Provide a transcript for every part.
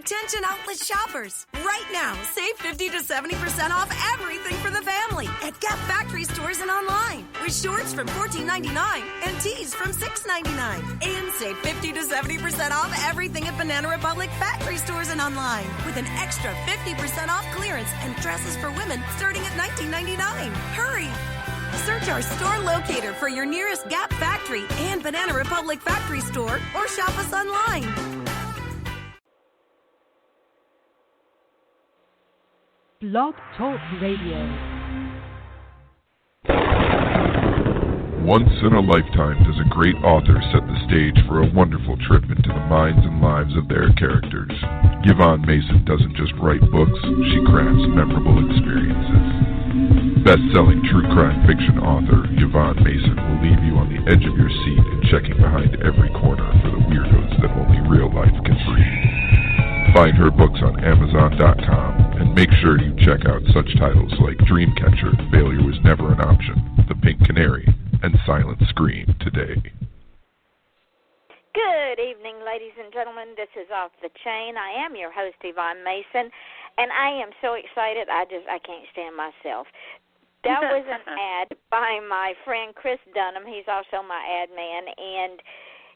Attention outlet shoppers. Right now, save 50 to 70% off everything for the family at Gap Factory stores and online. With shorts from $14.99 and tees from $6.99. And save 50 to 70% off everything at Banana Republic Factory stores and online. With an extra 50% off clearance and dresses for women starting at $19.99. Hurry! Search our store locator for your nearest Gap Factory and Banana Republic Factory store or shop us online. Blog Talk Radio. Once in a lifetime does a great author set the stage for a wonderful trip into the minds and lives of their characters. Yvonne Mason doesn't just write books, she crafts memorable experiences. Best-selling true crime fiction author Yvonne Mason will leave you on the edge of your seat and checking behind every corner for the weirdos that only real life can breed. Find her books on Amazon.com and make sure you check out such titles like Dreamcatcher, Failure Was Never an Option, The Pink Canary, and Silent Scream today. Good evening, ladies and gentlemen. This is Off the Chain. I am your host, Yvonne Mason, and I am so excited I can't stand myself. That was an ad by my friend Chris Dunham. He's also my ad man, and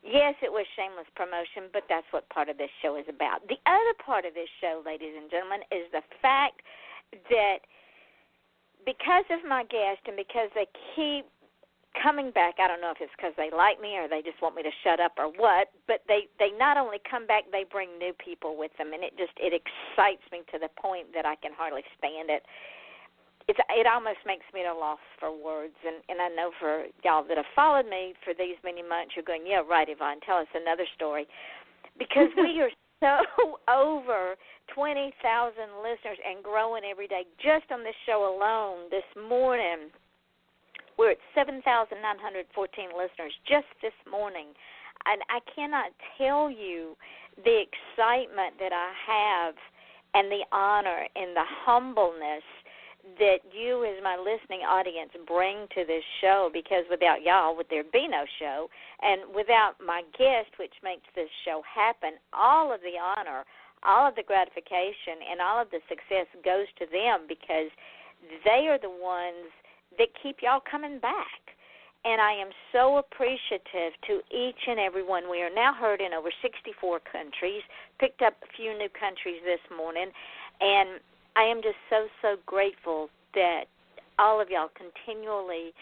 yes, it was shameless promotion, but that's what part of this show is about. The other part of this show, ladies and gentlemen, is the fact that because of my guest and because they keep coming back, I don't know if it's because they like me or they just want me to shut up or what, but they not only come back, they bring new people with them, and it excites me to the point that I can hardly stand it. It almost makes me at a loss for words, and I know for y'all that have followed me for these many months, you're going, yeah, right, Yvonne, tell us another story. Because we are so over 20,000 listeners and growing every day. Just on this show alone this morning, we're at 7,914 listeners just this morning. And I cannot tell you the excitement that I have and the honor and the humbleness that you as my listening audience bring to this show, because without y'all, there'd be no show, and without my guest, which makes this show happen, all of the honor, all of the gratification, and all of the success goes to them, because they are the ones that keep y'all coming back. And I am so appreciative to each and every one. We are now heard in over 64 countries, picked up a few new countries this morning, and I am just so grateful that all of y'all continually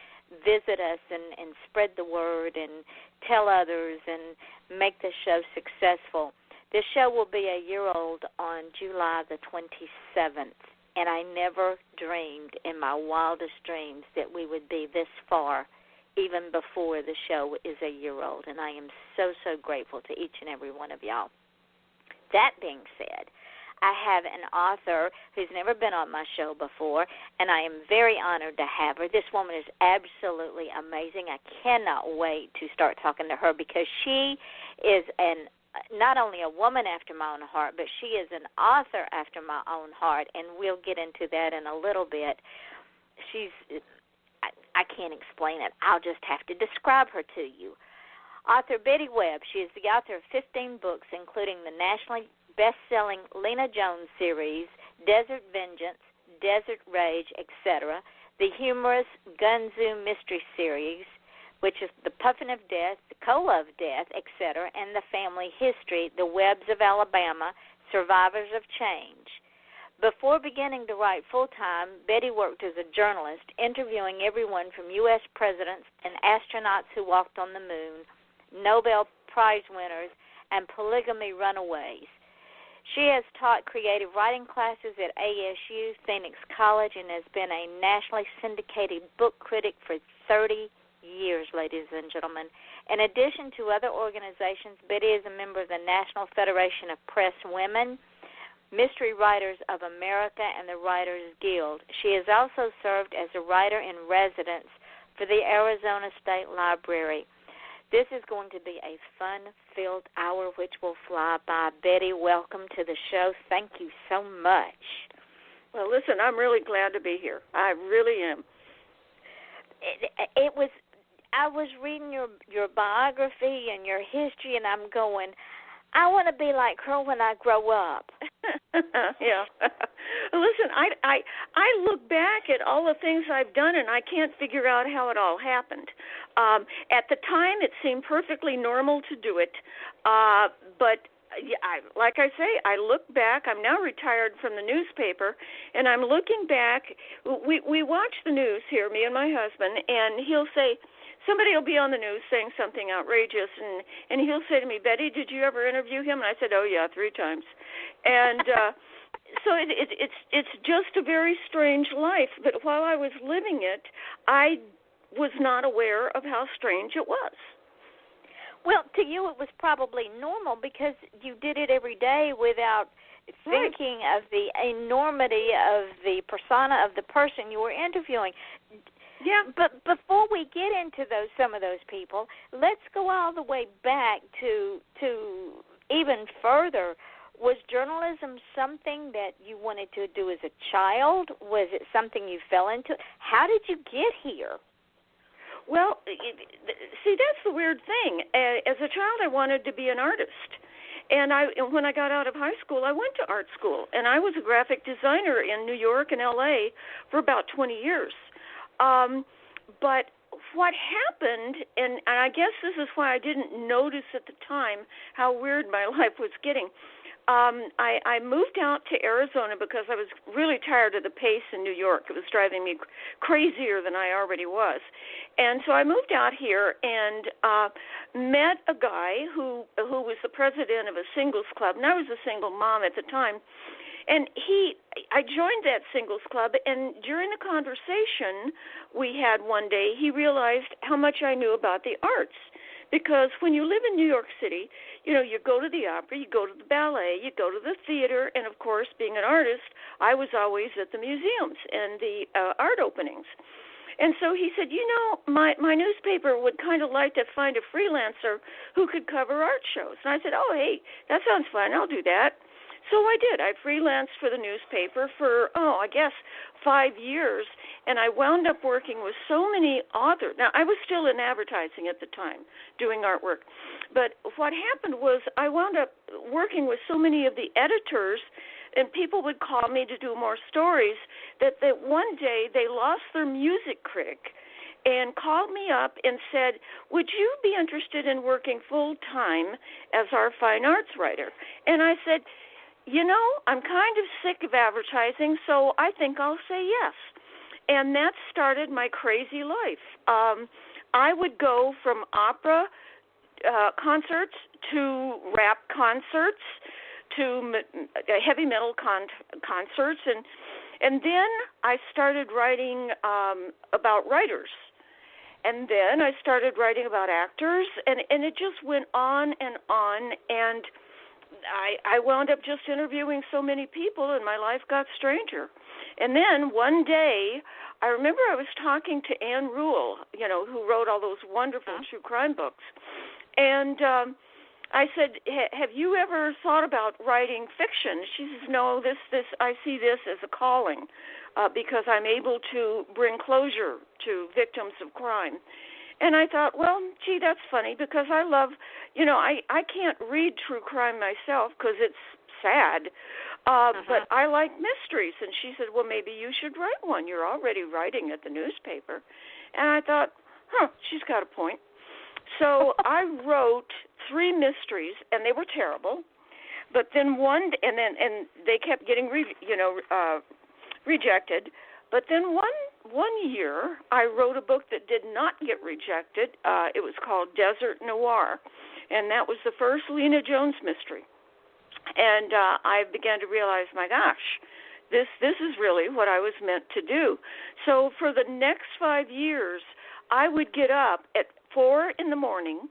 visit us and spread the word and tell others and make the show successful. This show will be a year old on July the 27th, and I never dreamed in my wildest dreams that we would be this far even before the show is a year old, and I am so grateful to each and every one of y'all. That being said, I have an author who's never been on my show before, and I am very honored to have her. This woman is absolutely amazing. I cannot wait to start talking to her, because she is not only a woman after my own heart, but she is an author after my own heart, and we'll get into that in a little bit. I can't explain it. I'll just have to describe her to you. Author Betty Webb. She is the author of 15 books, including the nationally best-selling Lena Jones series, Desert Vengeance, Desert Rage, etc., the humorous Gunn Zoo mystery series, which is the Puffin of Death, the Koala of Death, etc., and the family history, the Webbs of Alabama, Survivors of Change. Before beginning to write full-time, Betty worked as a journalist, interviewing everyone from U.S. presidents and astronauts who walked on the moon, Nobel Prize-winners, and polygamy runaways. She has taught creative writing classes at ASU, Phoenix College, and has been a nationally syndicated book critic for 30 years, ladies and gentlemen. In addition to other organizations, Betty is a member of the National Federation of Press Women, Mystery Writers of America, and the Writers Guild. She has also served as a writer-in-residence for the Arizona State Library. This is going to be a fun-filled hour which will fly by. Betty, welcome to the show. Thank you so much. Well, listen, I'm really glad to be here. I really am. I was reading your biography and your history, and I'm going, I want to be like her when I grow up. Yeah. Listen, I look back at all the things I've done, and I can't figure out how it all happened. At the time, it seemed perfectly normal to do it, but like I say, I look back. I'm now retired from the newspaper, and I'm looking back. We watch the news here, me and my husband, and he'll say, somebody will be on the news saying something outrageous, and he'll say to me, Betty, did you ever interview him? And I said, oh, yeah, 3 times. And so it's just a very strange life. But while I was living it, I was not aware of how strange it was. Well, to you it was probably normal because you did it every day without thinking of the enormity of the persona of the person you were interviewing. Yeah, but before we get into some of those people, let's go all the way back to even further. Was journalism something that you wanted to do as a child? Was it something you fell into? How did you get here? Well, see, that's the weird thing. As a child, I wanted to be an artist. And when I got out of high school, I went to art school. And I was a graphic designer in New York and L.A. for about 20 years. But what happened, and I guess this is why I didn't notice at the time how weird my life was getting, I moved out to Arizona because I was really tired of the pace in New York. It was driving me crazier than I already was. And so I moved out here and met a guy who was the president of a singles club, and I was a single mom at the time. And I joined that singles club, and during the conversation we had one day, he realized how much I knew about the arts. Because when you live in New York City, you go to the opera, you go to the ballet, you go to the theater, and of course, being an artist, I was always at the museums and the art openings. And so he said, my newspaper would kind of like to find a freelancer who could cover art shows. And I said, oh, hey, that sounds fun. I'll do that. So I did. I freelanced for the newspaper for, 5 years, and I wound up working with so many authors. Now, I was still in advertising at the time, doing artwork. But what happened was I wound up working with so many of the editors, and people would call me to do more stories, that one day they lost their music critic and called me up and said, would you be interested in working full-time as our fine arts writer? And I said, I'm kind of sick of advertising, so I think I'll say yes. And that started my crazy life. I would go from opera concerts to rap concerts to heavy metal concerts, and then I started writing about writers. And then I started writing about actors, and it just went on, and I wound up just interviewing so many people, and my life got stranger. And then one day, I remember I was talking to Ann Rule, who wrote all those wonderful true crime books. And I said, have you ever thought about writing fiction? She says, no, I see this as a calling because I'm able to bring closure to victims of crime. And I thought, well, gee, that's funny because I love, I can't read true crime myself because it's sad, but I like mysteries. And she said, well, maybe you should write one. You're already writing at the newspaper. And I thought, she's got a point. So I wrote 3 mysteries, and they were terrible. But then and they kept getting rejected. But then one year, I wrote a book that did not get rejected. It was called Desert Noir, and that was the first Lena Jones mystery. And I began to realize, my gosh, this is really what I was meant to do. So for the next 5 years, I would get up at 4 in the morning.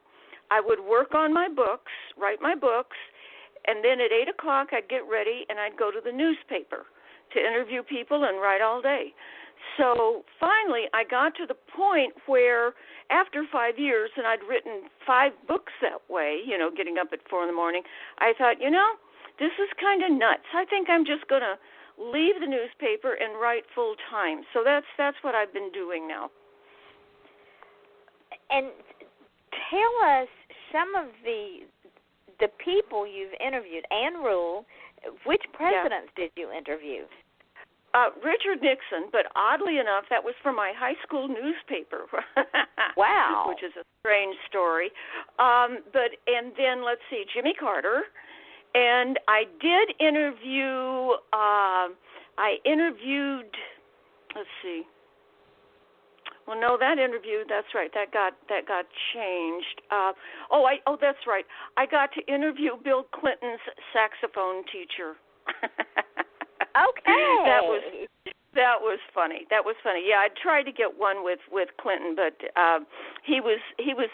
I would work on my books, write my books, and then at 8 o'clock I'd get ready and I'd go to the newspaper to interview people and write all day. So finally I got to the point where after 5 years, and I'd written 5 books that way, getting up at 4 in the morning, I thought, this is kind of nuts. I think I'm just going to leave the newspaper and write full time. So that's what I've been doing now. And tell us some of the people you've interviewed. Ann Rule, which presidents did you interview? Richard Nixon, but oddly enough, that was for my high school newspaper. Wow. Which is a strange story. And then, let's see, Jimmy Carter. And I did interview, let's see. Well, no, that interview, that's right, that got changed. That's right. I got to interview Bill Clinton's saxophone teacher. Okay. That was funny. Yeah, I tried to get one with Clinton, but he was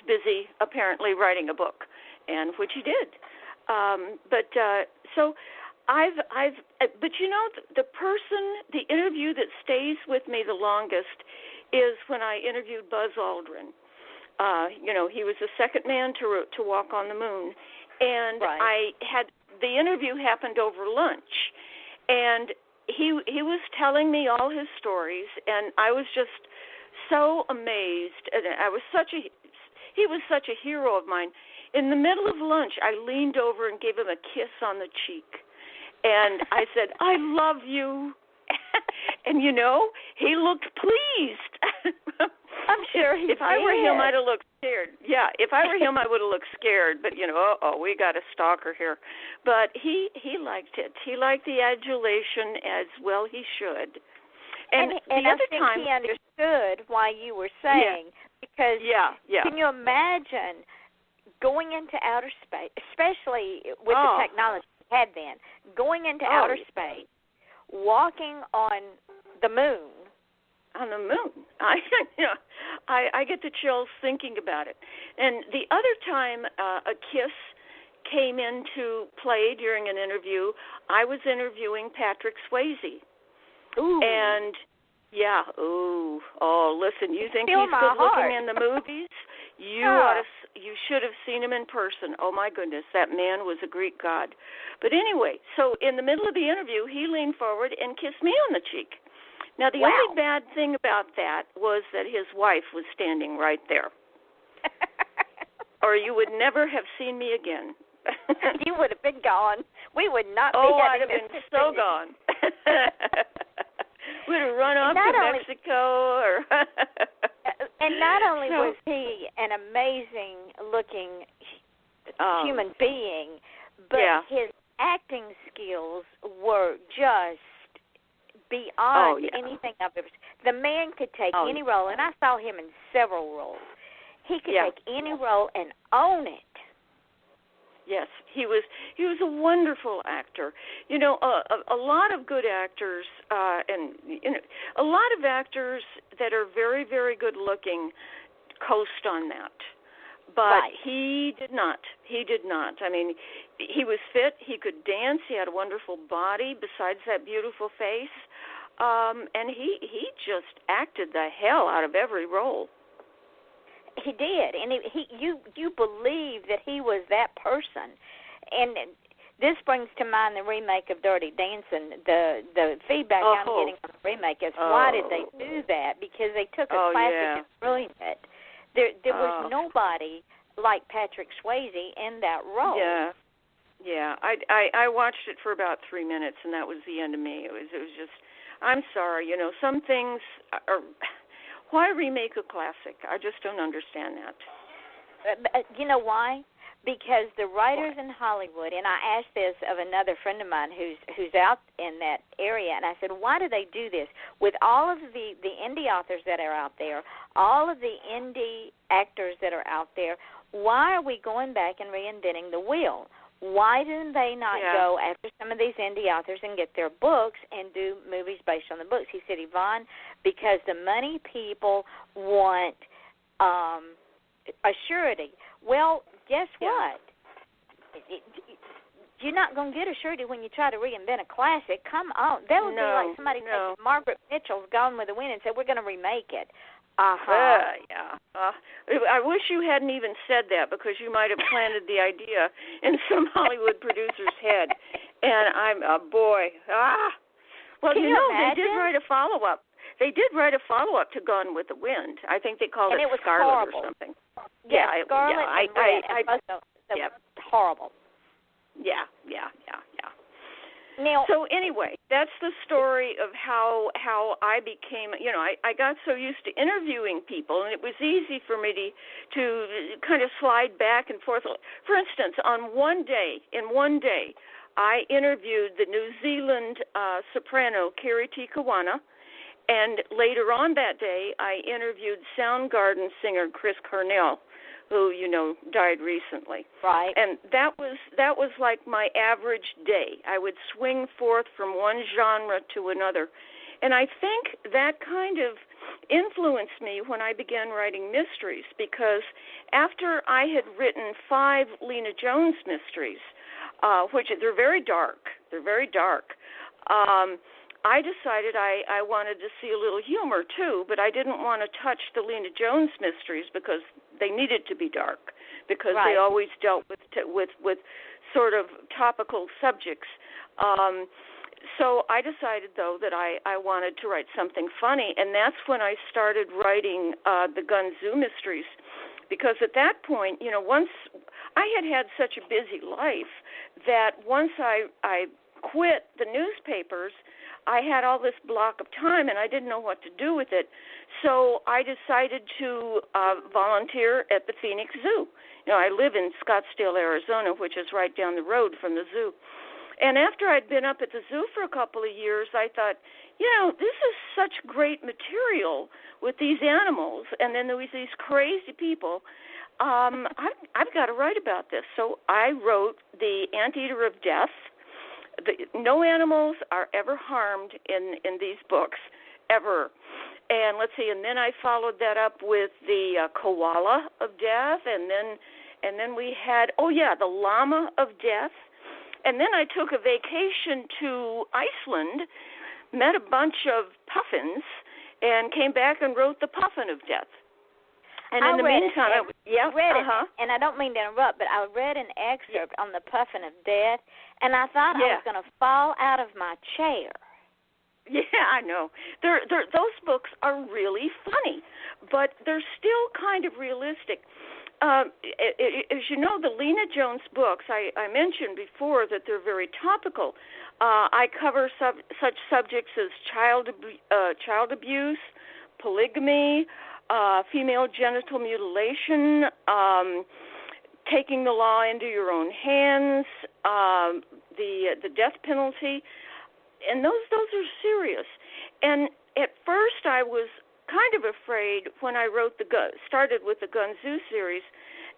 busy apparently writing a book, and which he did. So but you know, the interview that stays with me the longest is when I interviewed Buzz Aldrin. He was the second man to walk on the moon, and right. The interview happened over lunch, and he was telling me all his stories, and I was just so amazed, and he was such a hero of mine. In the middle of lunch, I leaned over and gave him a kiss on the cheek, and I said, "I love you." And he looked pleased. I'm sure he did. If I were him, I'd have looked scared. Yeah, if I were him, I would have looked scared. But we got a stalker here. But he liked it. He liked the adulation as well. He should. And I think he understood why you were saying, because can you imagine going into outer space, especially with the technology we had then, going into outer space, walking on the moon. On the moon. I get the chills thinking about it. And the other time a kiss came into play during an interview, I was interviewing Patrick Swayze. Ooh. And listen, you think Feel he's my good heart. looking in the movies? You should have seen him in person. Oh my goodness, that man was a Greek god. But anyway, so in the middle of the interview, he leaned forward and kissed me on the cheek. Now, the only bad thing about that was that his wife was standing right there. Or you would never have seen me again. You would have been gone. We would not be I'd having have been so gone. We'd have run off to Mexico. And not only was he an amazing-looking human being, but his acting skills were just beyond anything I've ever seen. The man could take any role, and I saw him in several roles. He could take any role and own it. Yes, he was a wonderful actor. A lot of good actors, and a lot of actors that are very, very good looking coast on that. But he did not. I mean, he was fit. He could dance. He had a wonderful body besides that beautiful face. And he just acted the hell out of every role. He did. And you believe that he was that person. And this brings to mind the remake of Dirty Dancing. The feedback I'm getting on the remake is, why did they do that? Because they took a classic and ruined it. There was nobody like Patrick Swayze in that role. Yeah. I watched it for about 3 minutes, and that was the end of me. It was just, I'm sorry. Some things are. Why remake a classic? I just don't understand that. You know why? Because the writers in Hollywood, and I asked this of another friend of mine who's out in that area, and I said, why do they do this? With all of the indie authors that are out there, all of the indie actors that are out there, why are we going back and reinventing the wheel? Why do they not go after some of these indie authors and get their books and do movies based on the books? He said, Yvonne, because the money people want a surety. Well, guess what? You're not going to get a surety when you try to reinvent a classic. Come on. That would be like somebody taking Margaret Mitchell's Gone with the Wind and said, we're going to remake it. I wish you hadn't even said that, because you might have planted the idea in some Hollywood producer's head. And I'm a boy. Well, Can you they did write a follow-up. They did write a follow-up to Gone with the Wind. I think they called it Scarlet horrible. or something. Yeah, Scarlet and Red. Horrible. Yeah. Now, so anyway, that's the story of how I became, I got so used to interviewing people, and it was easy for me to kind of slide back and forth. For instance, in one day, I interviewed the New Zealand soprano Kiri Te Kawana, and later on that day, I interviewed Soundgarden singer Chris Cornell, who died recently. Right. And that was like my average day. I would swing forth from one genre to another. And I think that kind of influenced me when I began writing mysteries, because after I had written 5 Lena Jones mysteries, which they're very dark. I decided I wanted to see a little humor too, but I didn't want to touch the Lena Jones mysteries because they needed to be dark, because right. they always dealt with sort of topical subjects. So I decided, though, that I wanted to write something funny, and that's when I started writing the Gunn Zoo mysteries, because at that point, once I had such a busy life that once I quit the newspapers, I had all this block of time, and I didn't know what to do with it. So I decided to volunteer at the Phoenix Zoo. I live in Scottsdale, Arizona, which is right down the road from the zoo. And after I'd been up at the zoo for a couple of years, I thought, this is such great material with these animals, and then there was these crazy people. I've got to write about this. So I wrote The Anteater of Death. No animals are ever harmed in these books, ever. And let's see, and then I followed that up with the Koala of Death, and then we had, the Llama of Death. And then I took a vacation to Iceland, met a bunch of puffins, and came back and wrote the Puffin of Death. And in the meantime, I read it, and I don't mean to interrupt, but I read an excerpt on the Puffin of Death, and I thought I was going to fall out of my chair. Yeah, I know. Those books are really funny, but they're still kind of realistic. As you know, the Lena Jones books, I mentioned before that they're very topical. I cover such subjects as child abuse, polygamy, female genital mutilation, taking the law into your own hands, the death penalty, and those are serious. And at first I was kind of afraid when I started with the Gunn Zoo series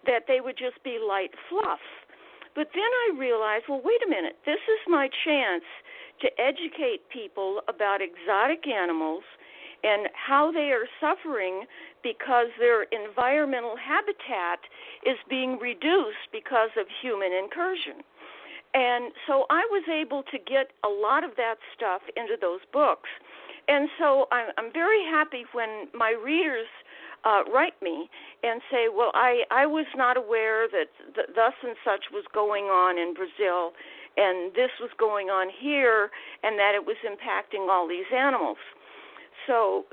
that they would just be light fluff. But then I realized, well, wait a minute, this is my chance to educate people about exotic animals and how they are suffering because their environmental habitat is being reduced because of human incursion. And so I was able to get a lot of that stuff into those books. And so I'm very happy when my readers write me and say, well, I was not aware that thus and such was going on in Brazil, and this was going on here, and that it was impacting all these animals. So,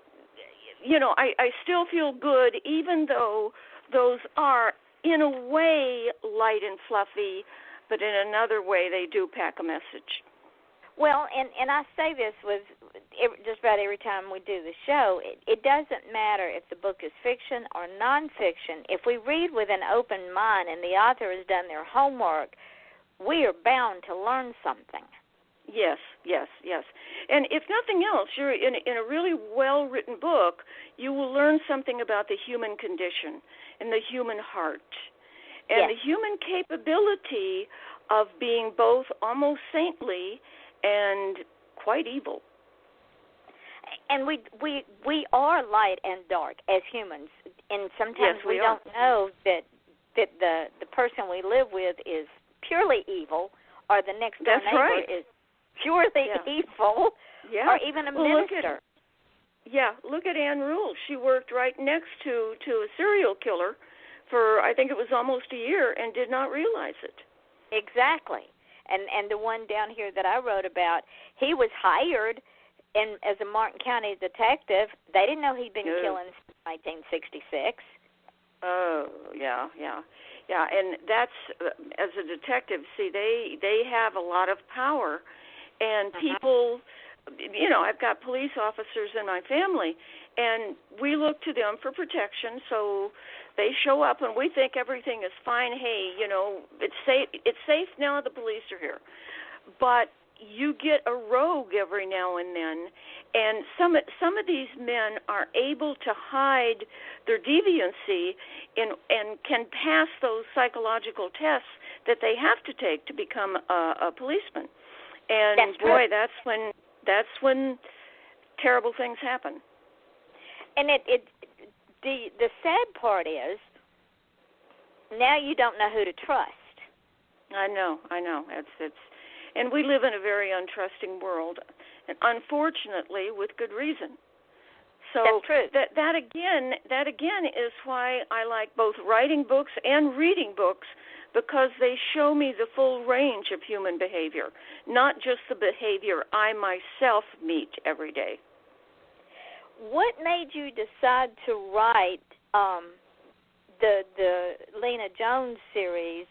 I still feel good, even though those are, in a way, light and fluffy, but in another way they do pack a message. Well, and I say this with just about every time we do the show, it doesn't matter if the book is fiction or nonfiction. If we read with an open mind and the author has done their homework, we are bound to learn something. Yes. And if nothing else, you're in a really well-written book, you will learn something about the human condition and the human heart and the human capability of being both almost saintly and quite evil. And we are light and dark as humans, and sometimes we don't know that the person we live with is purely evil, or the next door neighbor is purely evil, or even a minister. Look at Anne Rule. She worked right next to a serial killer for, I think it was almost a year, and did not realize it. Exactly. And the one down here that I wrote about, he was hired as a Martin County detective. They didn't know he'd been killing since 1966. Oh, yeah. And that's, as a detective, see, they have a lot of power, And people, I've got police officers in my family, and we look to them for protection. So they show up, and we think everything is fine. Hey, it's safe. It's safe now. The police are here, but you get a rogue every now and then, and some of these men are able to hide their deviancy and can pass those psychological tests that they have to take to become a policeman. And that's when terrible things happen. And the sad part is now you don't know who to trust. I know. It's and we live in a very untrusting world, and unfortunately, with good reason. So that's true. That again is why I like both writing books and reading books, because they show me the full range of human behavior, not just the behavior I myself meet every day. What made you decide to write the Lena Jones series?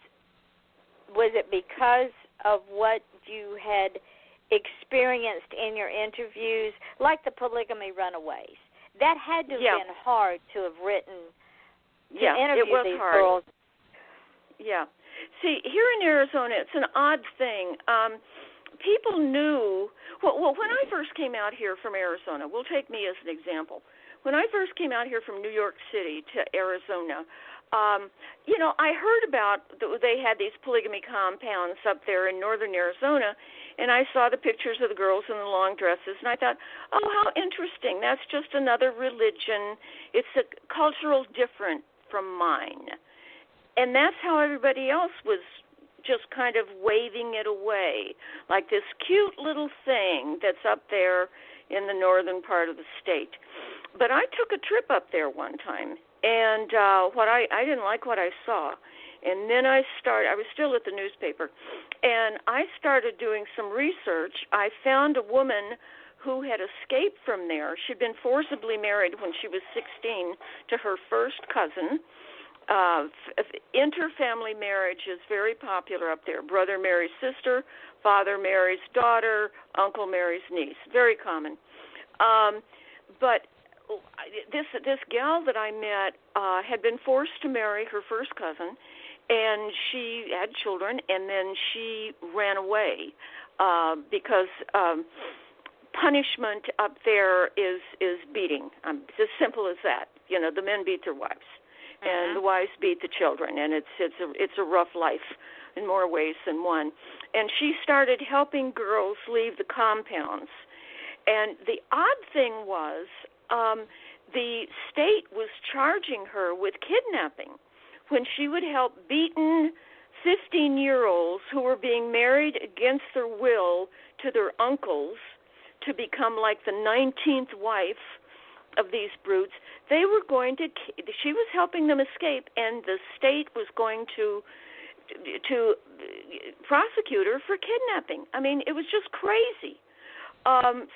Was it because of what you had experienced in your interviews, like the polygamy runaways? That had to have been hard to have written, to interview these girls. Yeah. See, here in Arizona, it's an odd thing. People knew, well, when I first came out here from Arizona, we'll take me as an example. When I first came out here from New York City to Arizona, I heard about, they had these polygamy compounds up there in northern Arizona, and I saw the pictures of the girls in the long dresses, and I thought, oh, how interesting. That's just another religion. It's a cultural different from mine. And that's how everybody else was just kind of waving it away, like this cute little thing that's up there in the northern part of the state. But I took a trip up there one time, and I didn't like what I saw. And then I was still at the newspaper, and I started doing some research. I found a woman who had escaped from there. She'd been forcibly married when she was 16 to her first cousin. Interfamily marriage is very popular up there. Brother marries sister, father marries daughter, uncle marries niece. Very common. But this gal that I met had been forced to marry her first cousin, and she had children, and then she ran away because punishment up there is beating. It's as simple as that. The men beat their wives, and the wives beat the children, and it's a rough life in more ways than one. And she started helping girls leave the compounds. And the odd thing was, the state was charging her with kidnapping when she would help beaten 15-year-olds who were being married against their will to their uncles to become like the 19th wife of these brutes. They were going to, she was helping them escape, and the state was going to prosecute her for kidnapping. I mean, it was just crazy.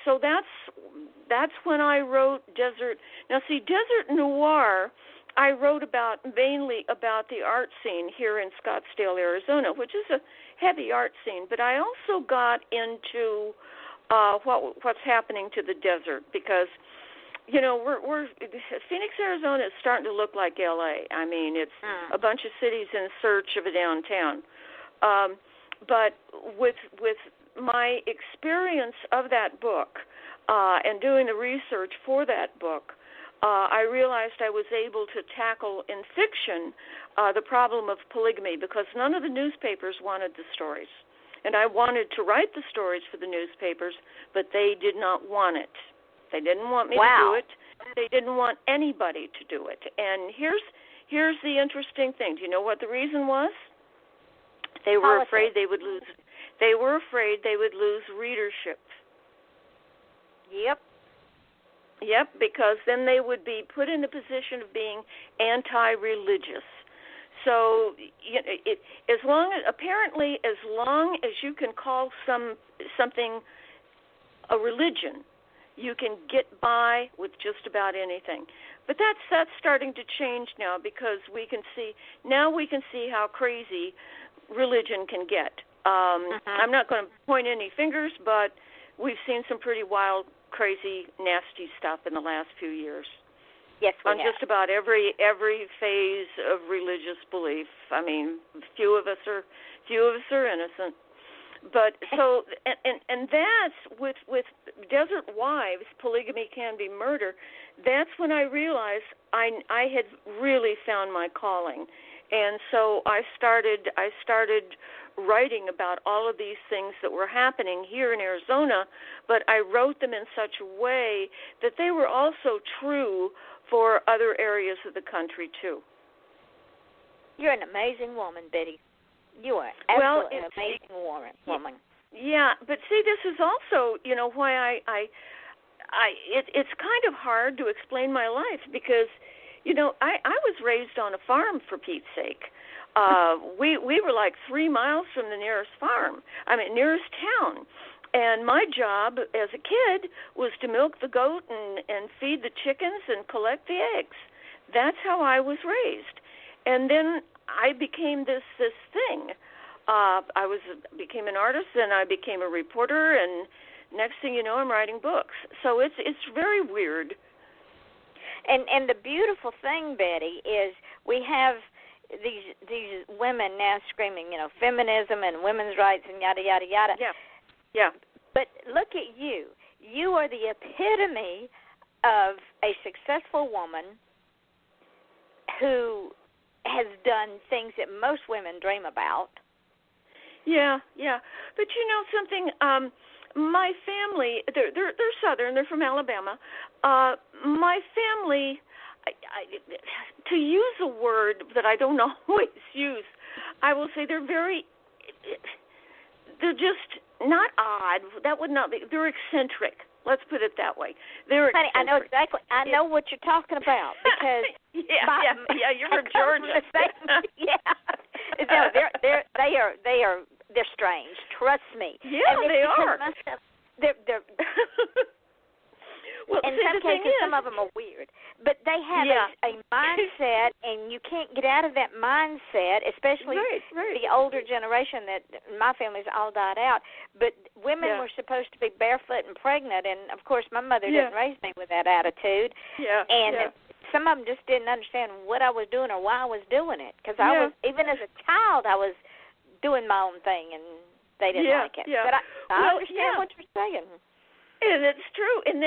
So that's when I wrote Desert. Now, see, Desert Noir, I wrote mainly about the art scene here in Scottsdale, Arizona, which is a heavy art scene. But I also got into what's happening to the desert, because we're Phoenix, Arizona is starting to look like L.A. I mean, it's a bunch of cities in search of a downtown. But with my experience of that book and doing the research for that book, I realized I was able to tackle in fiction the problem of polygamy, because none of the newspapers wanted the stories. And I wanted to write the stories for the newspapers, but they did not want it. They didn't want me to do it. They didn't want anybody to do it. And here's the interesting thing. Do you know what the reason was? They were afraid they would lose. They were afraid they would lose readership. Yep, because then they would be put in the position of being anti-religious. So, as long as you can call something a religion, you can get by with just about anything. But that's starting to change now, because we can see how crazy religion can get. I'm not going to point any fingers, but we've seen some pretty wild, crazy, nasty stuff in the last few years. Yes, we on have. just about every phase of religious belief. I mean, few of us are innocent. But so and that's with Desert Wives, polygamy can be murder. That's when I realized I had really found my calling, and so I started writing about all of these things that were happening here in Arizona. But I wrote them in such a way that they were also true for other areas of the country too. You're an amazing woman, Betty. You are absolutely an amazing woman. Yeah, but see, this is also, why it's kind of hard to explain my life because, I was raised on a farm, for Pete's sake. We were like 3 miles from the nearest nearest town. And my job as a kid was to milk the goat and feed the chickens and collect the eggs. That's how I was raised. And then I became this thing. I became an artist, and I became a reporter, and next thing you know, I'm writing books. So it's very weird. And the beautiful thing, Betty, is we have these women now screaming, feminism and women's rights and yada yada yada. Yeah. But look at you. You are the epitome of a successful woman who has done things that most women dream about. Yeah. But something, my family, they're Southern, they're from Alabama. My family, to use a word that I don't always use, I will say they're just not odd. That would not be, they're eccentric. Let's put it that way. They're eccentric. Honey, I know exactly. I know what you're talking about because you're from Georgia. They're strange. Trust me. Yeah, they are. They're well, in some cases, some of them are weird, but they have a mindset, and you can't get out of that mindset, especially the older generation that my family's all died out. But women were supposed to be barefoot and pregnant, and, of course, my mother didn't raise me with that attitude. Some of them just didn't understand what I was doing or why I was doing it, because I was, even as a child, I was doing my own thing, and they didn't like it. But I understand what you're saying. And it's true. And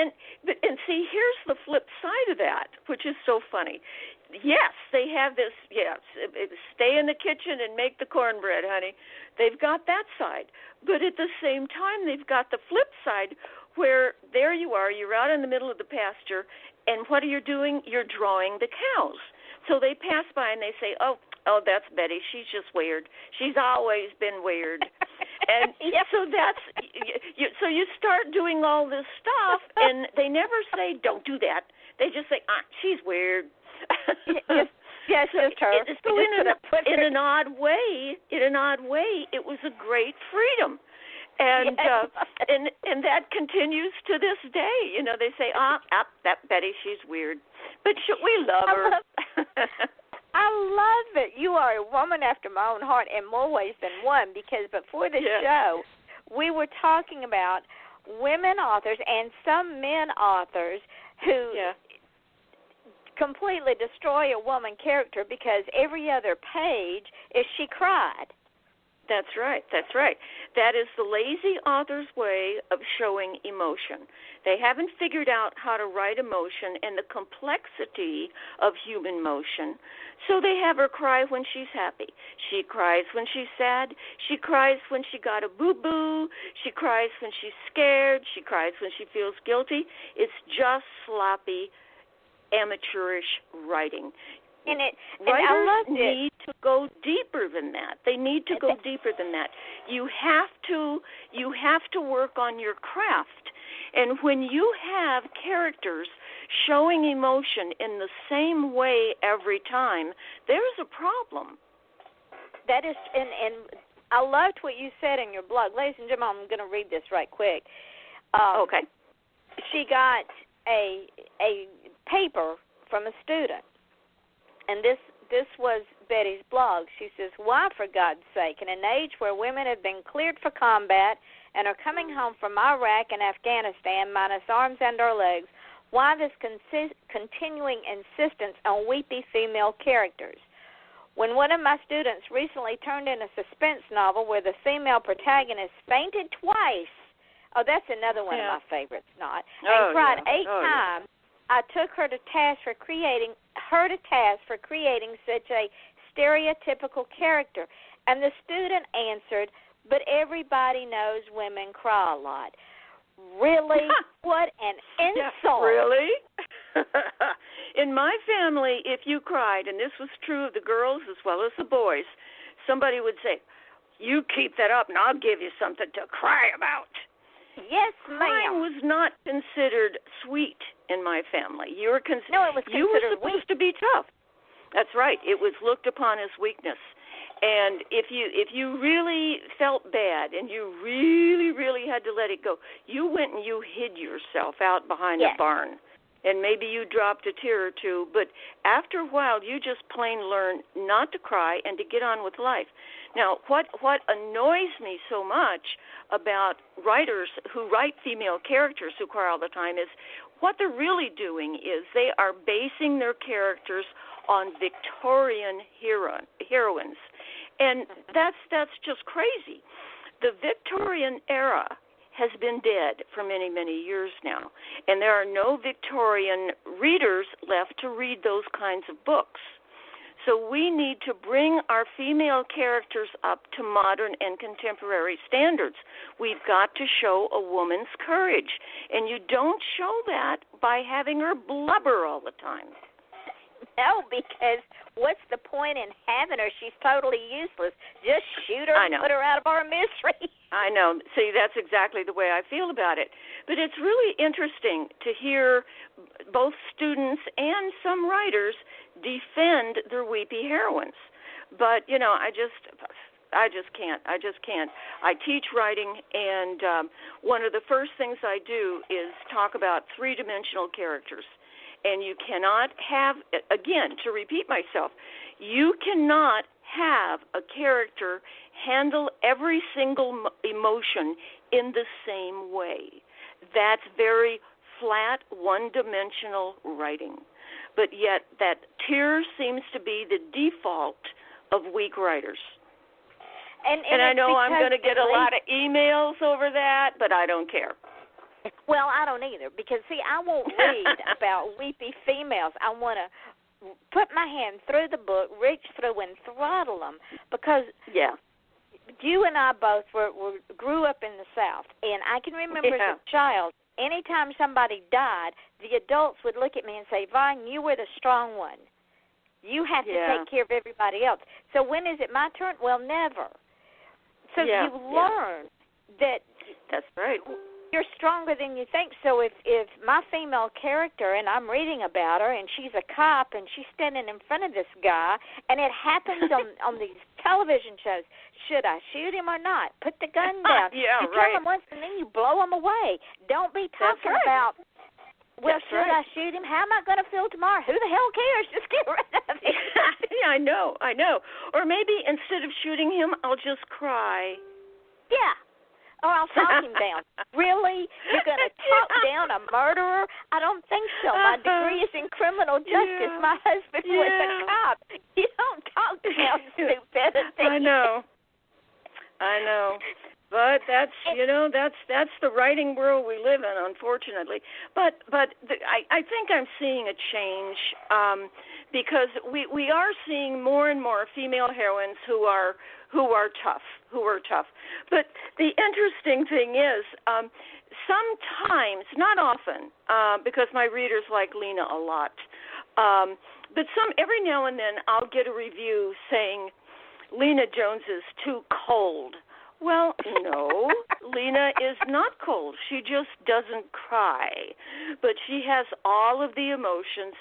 see, here's the flip side of that, which is so funny. Yes, they have this, stay in the kitchen and make the cornbread, honey. They've got that side. But at the same time, they've got the flip side where there you are, you're out in the middle of the pasture, and what are you doing? You're drawing the cows. So they pass by and they say, oh, that's Betty. She's just weird. She's always been weird. And so so you start doing all this stuff, and they never say, don't do that. They just say, she's weird. Yes, just her. So in an odd way, it was a great freedom. And and that continues to this day. They say, that Betty, she's weird. But we love her. I love it. You are a woman after my own heart in more ways than one, because before the show, we were talking about women authors and some men authors who completely destroy a woman character because every other page is she cried. That's right. That is the lazy author's way of showing emotion. They haven't figured out how to write emotion and the complexity of human motion, so they have her cry when she's happy. She cries when she's sad. She cries when she got a boo-boo. She cries when she's scared. She cries when she feels guilty. It's just sloppy, amateurish writing. Writers need to go deeper than that. They need to go deeper than that. You have to work on your craft. And when you have characters showing emotion in the same way every time, there's a problem. That is, and I loved what you said in your blog. Ladies and gentlemen, I'm going to read this right quick. Okay. She got a paper from a student. And this was Betty's blog. She says, why, for God's sake, in an age where women have been cleared for combat and are coming home from Iraq and Afghanistan minus arms and or legs, why this continuing insistence on weepy female characters? When one of my students recently turned in a suspense novel where the female protagonist fainted twice, oh, that's another one of my favorites, and cried 8 times, I took her to task for creating such a stereotypical character. And the student answered, but everybody knows women cry a lot. Really? What an insult. Yeah, really? In my family, if you cried, and this was true of the girls as well as the boys, somebody would say, you keep that up and I'll give you something to cry about. Yes, ma'am. Crying was not considered sweet in my family. No, it was considered you were supposed to be tough. That's right. It was looked upon as weakness. And if you really felt bad and you really, really had to let it go, you went and you hid yourself out behind a barn. And maybe you dropped a tear or two, but after a while you just plain learned not to cry and to get on with life. Now, what annoys me so much about writers who write female characters who cry all the time is what they're really doing is they are basing their characters on Victorian heroines. And that's just crazy. The Victorian era has been dead for many, many years now, and there are no Victorian readers left to read those kinds of books. So we need to bring our female characters up to modern and contemporary standards. We've got to show a woman's courage, and you don't show that by having her blubber all the time. No, because what's the point in having her? She's totally useless. Just shoot her and put her out of our misery. I know. See, that's exactly the way I feel about it. But it's really interesting to hear both students and some writers defend their weepy heroines. But, I just can't. I teach writing, and one of the first things I do is talk about three-dimensional characters. And you cannot have, again, to repeat myself, you cannot have a character handle every single emotion in the same way. That's very flat, one-dimensional writing. But yet that tear seems to be the default of weak writers. And I know I'm going to get a lot of emails over that, but I don't care. Well, I don't either, because, see, I won't read about weepy females. I want to put my hand through the book, reach through and throttle them, because you and I both grew up in the South, and I can remember as a child, anytime somebody died, the adults would look at me and say, Vaughn, you were the strong one. You have to take care of everybody else. So when is it my turn? Well, never. So you learn that. That's right. You're stronger than you think. So if my female character, and I'm reading about her, and she's a cop, and she's standing in front of this guy, and it happens on these television shows, should I shoot him or not? Put the gun down. You kill him once, and then you blow him away. Don't be talking about, well, should I shoot him? How am I going to feel tomorrow? Who the hell cares? Just get rid of him. I know. Or maybe instead of shooting him, I'll just cry. Yeah. Or I'll talk him down. Really? You're going to talk down a murderer? I don't think so. My degree is in criminal justice. My husband was a cop. You don't talk down stupidity. I know. But that's that's the writing world we live in, unfortunately. But I think I'm seeing a change because we are seeing more and more female heroines who are tough. But the interesting thing is, sometimes, not often, because my readers like Lena a lot, but every now and then I'll get a review saying Lena Jones is too cold. Well, no, Lena is not cold. She just doesn't cry. But she has all of the emotions.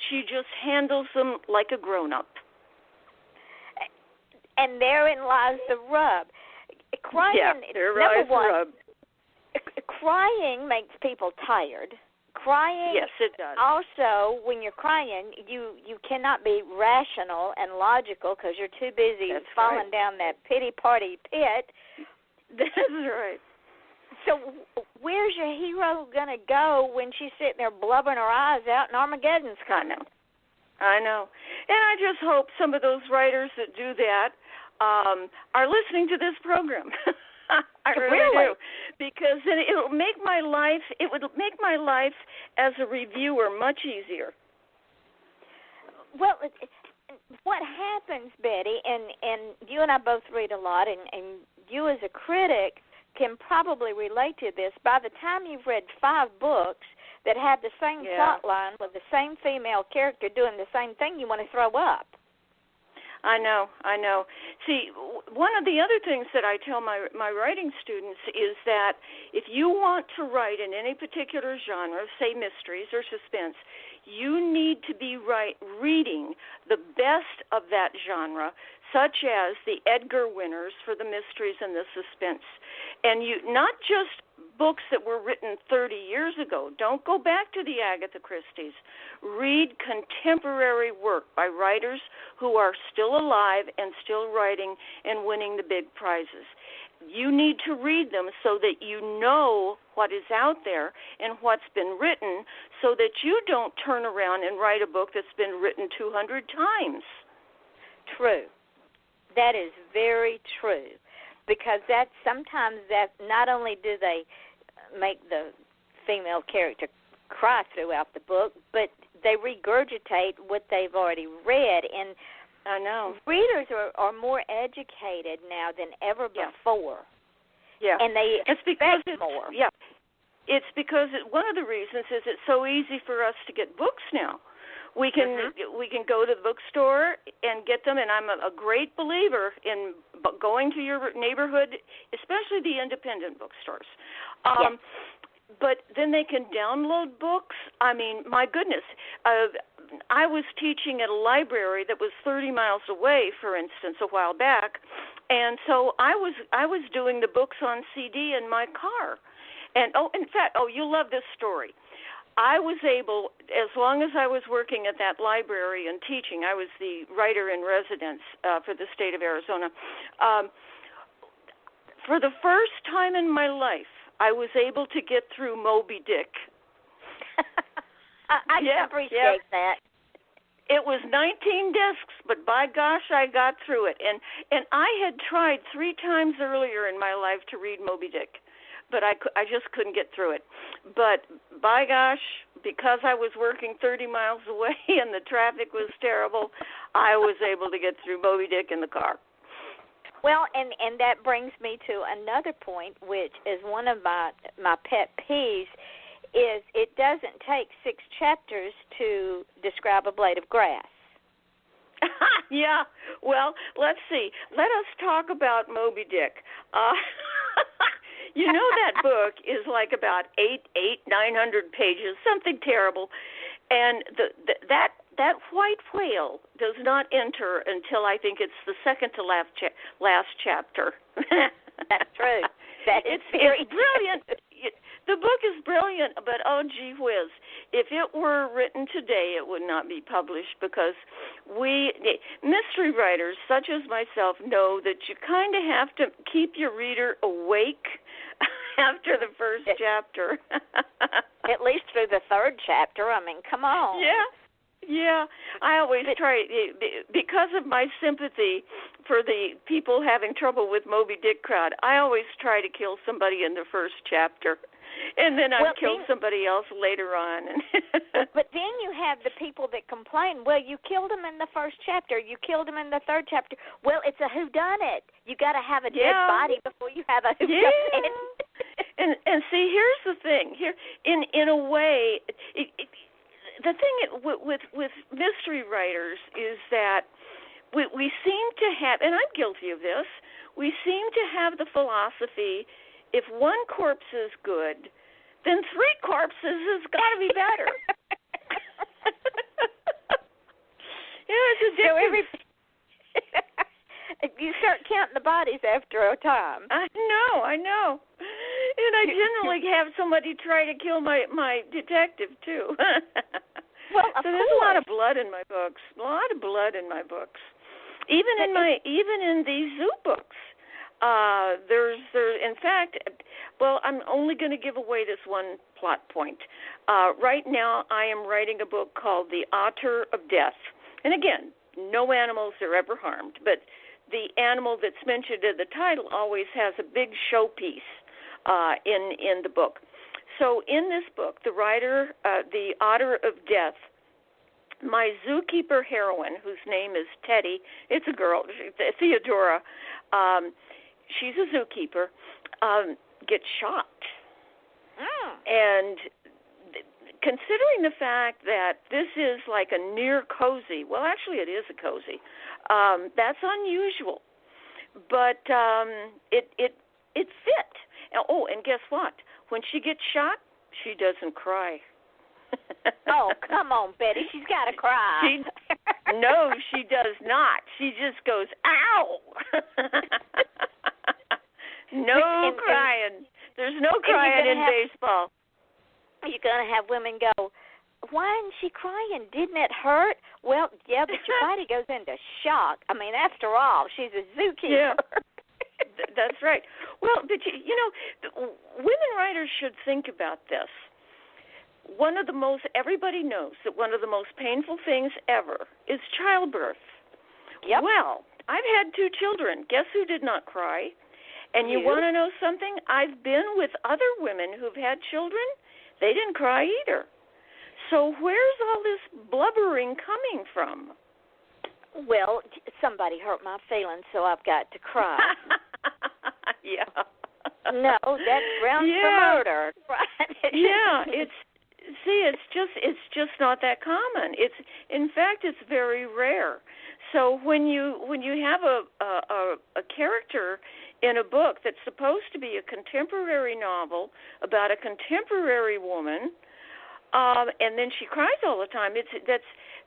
She just handles them like a grown-up. And therein lies the rub. Crying, the rub. Crying makes people tired. crying. Yes, it does. Also, when you're crying, you cannot be rational and logical because you're too busy falling down that pity party pit. That's right. So where's your hero going to go when she's sitting there blubbering her eyes out and Armageddon's coming? I know. And I just hope some of those writers that do that are listening to this program. I really do. Because then it would make my life as a reviewer much easier. Well, what happens, Betty, and you and I both read a lot, and you as a critic can probably relate to this. By the time you've read 5 books that have the same plot line with the same female character doing the same thing, you want to throw up. I know. See, one of the other things that I tell my writing students is that if you want to write in any particular genre, say mysteries or suspense, you need to be reading the best of that genre, such as the Edgar winners for the mysteries and the suspense. And you not just books that were written 30 years ago. Don't go back to the Agatha Christies. Read contemporary work by writers who are still alive and still writing and winning the big prizes. You need to read them so that you know what is out there and what's been written, so that you don't turn around and write a book that's been written 200 times. True. That is very true. Because sometimes not only do they make the female character cry throughout the book, but they regurgitate what they've already read. And I know. Readers are more educated now than ever before. Yeah. And they expect more. Yeah. It's because one of the reasons is it's so easy for us to get books now. We can go to the bookstore and get them, and I'm a great believer in going to your neighborhood, especially the independent bookstores. But then they can download books. I mean, my goodness. I was teaching at a library that was 30 miles away, for instance, a while back, and so I was doing the books on CD in my car. And, in fact, you'll love this story. I was able, as long as I was working at that library and teaching, I was the writer in residence for the state of Arizona. For the first time in my life, I was able to get through Moby Dick. I appreciate that. It was 19 discs, but by gosh, I got through it. And I had tried 3 times earlier in my life to read Moby Dick, but I just couldn't get through it. But by gosh, because I was working 30 miles away and the traffic was terrible, I was able to get through Moby Dick in the car. Well, and that brings me to another point, which is one of my pet peeves, is it doesn't take 6 chapters to describe a blade of grass. Yeah, well, let's see. Let us talk about Moby Dick. You know that book is like about 900 pages, something terrible, and that white whale does not enter until I think it's the second to last chapter. That's true. It's brilliant. The book is brilliant, but oh gee whiz, if it were written today, it would not be published, because mystery writers such as myself know that you kind of have to keep your reader awake after the first chapter. At least through the 3rd chapter. I mean, come on. Yeah. I always try, because of my sympathy for the people having trouble with Moby Dick crowd, I always try to kill somebody in the first chapter. And then I'd kill somebody else later on. But then you have the people that complain, well, you killed him in the 1st chapter, you killed him in the 3rd chapter. Well, it's a whodunit. You got to have a dead body before you have a whodunit. And see, here's the thing. Here, in a way, the thing with mystery writers is that we seem to have, and I'm guilty of this, we seem to have the philosophy, if 1 corpse is good, then 3 corpses has got to be better. It's addictive. You start counting the bodies after a time. I know. And I generally have somebody try to kill my detective too. Well, so there's a lot of blood in my books. A lot of blood in my books. Even in these zoo books. There's in fact, well, I'm only going to give away this one plot point. Right now I am writing a book called The Otter of Death. And again, no animals are ever harmed, but the animal that's mentioned in the title always has a big showpiece in the book. So in this book, the writer, The Otter of Death, my zookeeper heroine, whose name is Teddy, it's a girl, Theodora, she's a zookeeper, gets shot. And considering the fact that this is like a near cozy, well, actually it is a cozy, that's unusual. But it fit. Oh, and guess what? When she gets shot, she doesn't cry. Oh, come on, Betty. She's got to cry. No, she does not. She just goes, ow! No crying. There's no crying in baseball. You're going to have women go, why isn't she crying? Didn't it hurt? Well, yeah, but your body goes into shock. I mean, after all, she's a zookeeper. Yeah. That's right. Well, but you know, women writers should think about this. Everybody knows that one of the most painful things ever is childbirth. Yep. Well, I've had 2 children. Guess who did not cry? And you want to know something? I've been with other women who've had children. They didn't cry either. So where's all this blubbering coming from? Well, somebody hurt my feelings, so I've got to cry. Yeah. No, that's grounds for murder. Right? Yeah, it's just not that common. In fact, it's very rare. So when you have a character in a book that's supposed to be a contemporary novel about a contemporary woman, and then she cries all the time,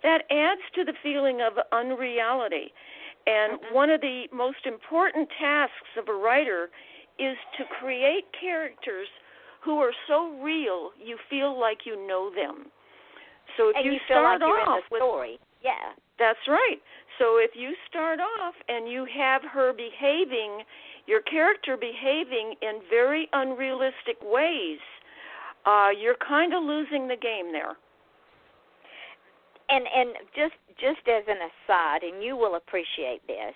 that adds to the feeling of unreality. And one of the most important tasks of a writer is to create characters who are so real you feel like you know them. So if you feel like start you're off in the story. Yeah. That's right. So if you start off and you have her behaving, your character behaving in very unrealistic ways, you're kind of losing the game there. And just as an aside, and you will appreciate this,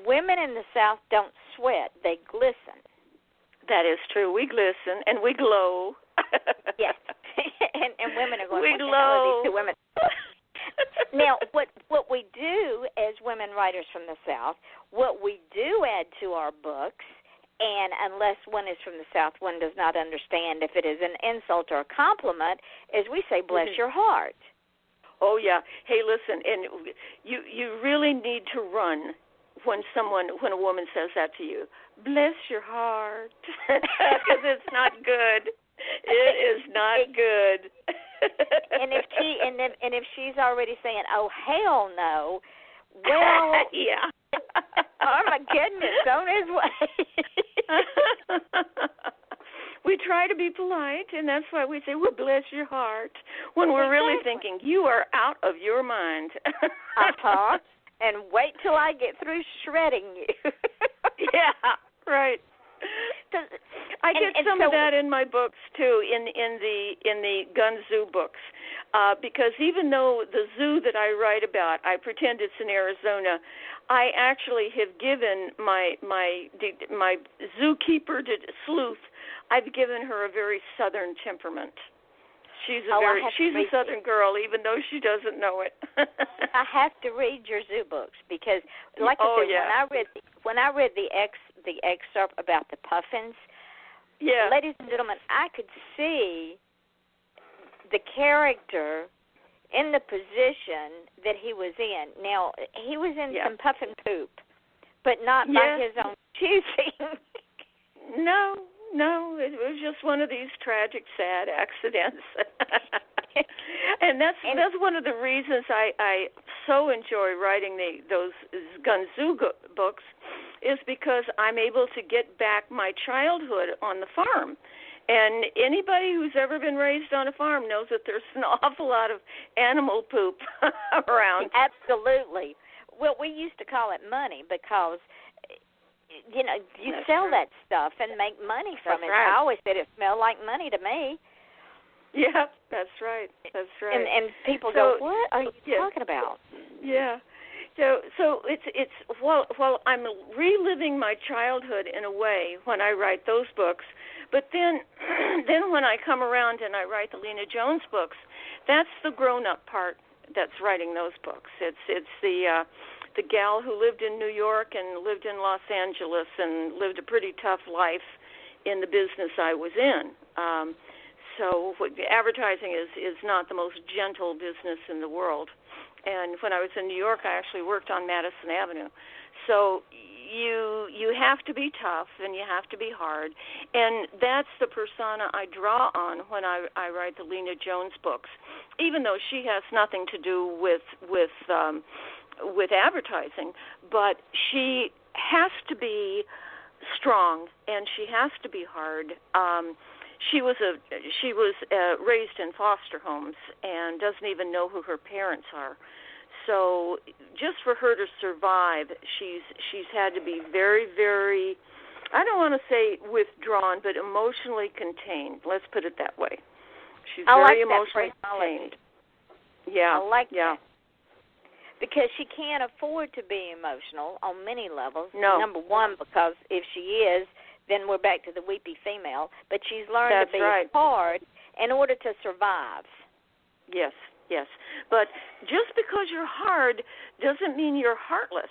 women in the South don't sweat; they glisten. That is true. We glisten and we glow. Yes, and women are going. We what glow. The hell are these 2 women? Now, what we do as women writers from the South, what we do add to our books, and unless one is from the South, one does not understand if it is an insult or a compliment, is we say, bless your heart. Oh, yeah. Hey, listen, and you really need to run when a woman says that to you. Bless your heart, because it's not good. It is not good. And if she's already saying, "Oh hell no," well, yeah. Oh my goodness, on his way. We try to be polite, and that's why we say, "Well, bless your heart," when we're really thinking you are out of your mind. And wait till I get through shredding you. Yeah, right. I get some of that in my books too, in the Gunn Zoo books, because even though the zoo that I write about, I pretend it's in Arizona, I actually have given my zookeeper sleuth. I've given her a very Southern temperament. She's a Southern girl, even though she doesn't know it. I have to read your zoo books because, like I said, when I read the excerpt about the puffins, ladies and gentlemen, I could see the character in the position that he was in. Now, he was in some puffin poop, but not by his own choosing. No, it was just one of these tragic, sad accidents. And that's one of the reasons I so enjoy writing those Gunn Zoo books, is because I'm able to get back my childhood on the farm. And anybody who's ever been raised on a farm knows that there's an awful lot of animal poop around. Absolutely. Well, we used to call it money because, you That's sell true. that stuff and make money from That's it. right. I always said it smelled like money to me. Yeah, that's right. That's right. And people So, go, what are you talking about? Yeah. So it's while I'm reliving my childhood in a way when I write those books, but then when I come around and I write the Lena Jones books, that's the grown-up part that's writing those books. It's the gal who lived in New York and lived in Los Angeles and lived a pretty tough life in the business I was in. So advertising is not the most gentle business in the world. And when I was in New York, I actually worked on Madison Avenue. So you have to be tough and you have to be hard, and that's the persona I draw on when I write the Lena Jones books. Even though she has nothing to do with advertising, but she has to be strong and she has to be hard. She was raised in foster homes and doesn't even know who her parents are. So just for her to survive, she's had to be very, very, I don't want to say withdrawn, but emotionally contained. Let's put it that way. She's very emotionally contained. Yeah, I like yeah. that. Because she can't afford to be emotional on many levels. No. Number one, because if she is, then we're back to the weepy female. But she's learned That's to be right. hard in order to survive. Yes. But just because you're hard doesn't mean you're heartless.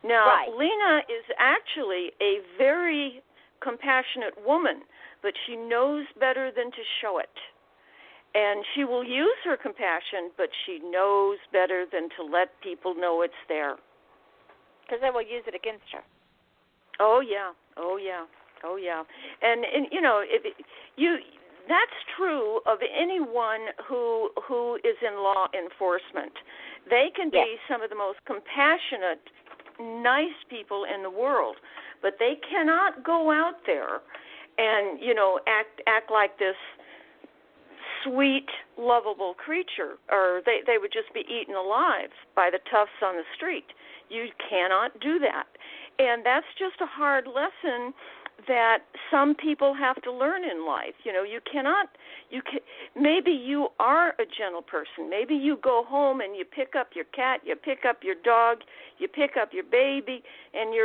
Now, Right. Lena is actually a very compassionate woman, but she knows better than to show it. And she will use her compassion, but she knows better than to let people know it's there. Because they will use it against her. Oh yeah. And that's true of anyone who is in law enforcement. They can be some of the most compassionate, nice people in the world, but they cannot go out there and act like this sweet, lovable creature, or they would just be eaten alive by the toughs on the street. You cannot do that. And that's just a hard lesson that some people have to learn in life. Maybe you are a gentle person. Maybe you go home and you pick up your cat, you pick up your dog, you pick up your baby, and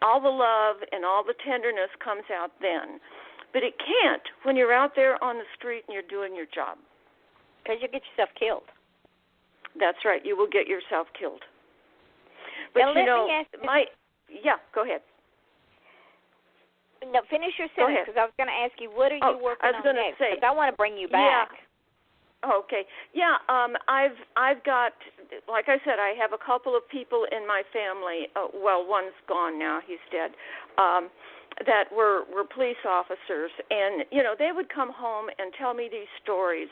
all the love and all the tenderness comes out then. But it can't when you're out there on the street and you're doing your job. Because you get yourself killed. That's right. You will get yourself killed. But now, let me ask go ahead. No, finish your sentence, because I was going to ask you, what are you working on next? Because I want to bring you back. Yeah. Okay. Yeah. I've got, like I said, I have a couple of people in my family. Well, one's gone now; he's dead. That were police officers, and they would come home and tell me these stories,